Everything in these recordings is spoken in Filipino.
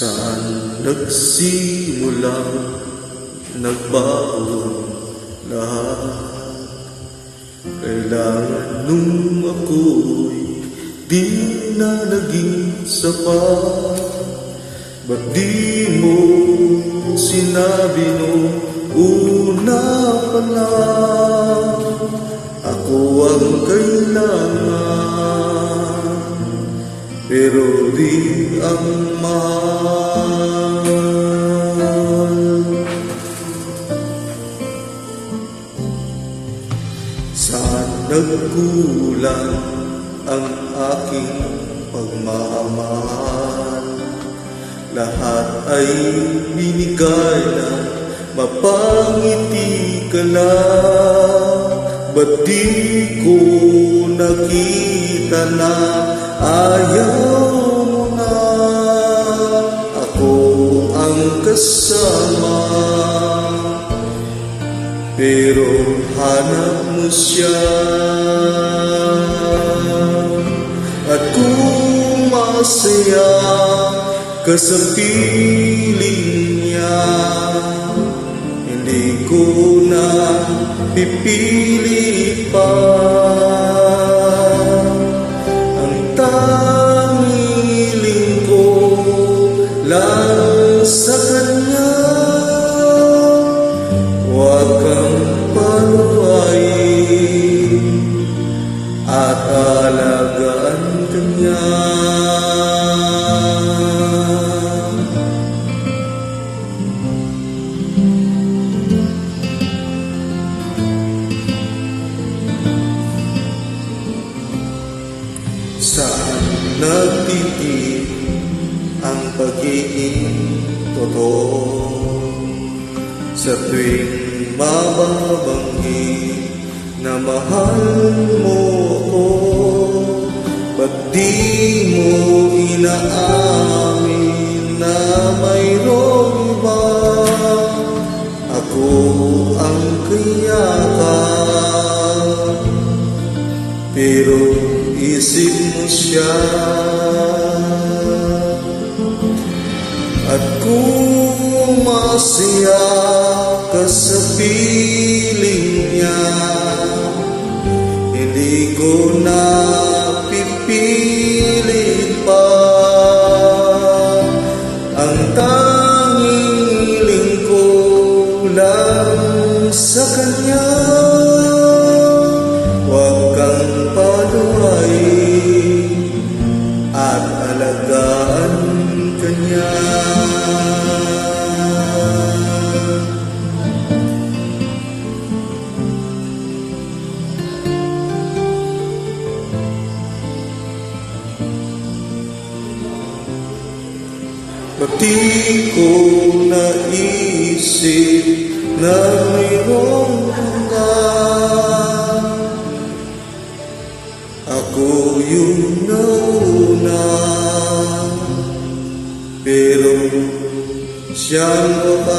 Saan nagsimula, nagbago lahat? Kailangan nung ako'y di na naging sapat. Ba't di mo sinabi nung una pa lang ako ang kailangan, pero di ang mahal. Saan nagkulang ang aking pagmamahal? Lahat ay binigay na mapangiti ka lang. Ba't di ko nakita na ayaw mo na ako ang kasama? Pero hanap mo siya, at kung masaya ka sa piling niya, hindi ko na pipili pa. Ang tanging hiling ko lang sa kanya, huwag kang paluwain at alagaan kanya. Saan nagtitig ang pagiging totoo? Sa tuwing mababanggit na mahal mo ako, ba't di mo inaamin na mayroong iba? Ako ang kayakan, pero isip mo siya. At kung masaya ka sa piling niya, hindi ko na pipilit pa. Ang tanging hiling ko lang sa kanya, huwag kang paluwain at alagaan kanya. Ba't di ko naisip na mayroong hanggan? Ako yung nauna, pero siyang wakas.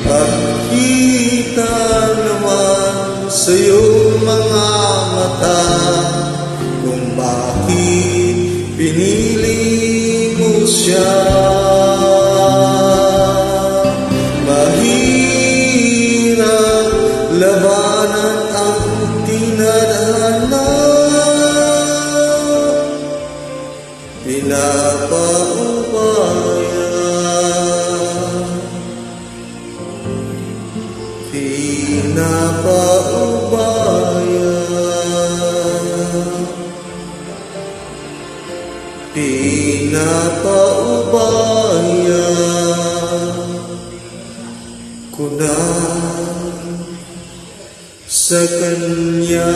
At kita naman sa iyong mga mata kung bakit pinili mo siya. Mahirap labanan ang tinadhana, pinapaubaya, pinapaubaya, pinapaubaya ko na sa kanya.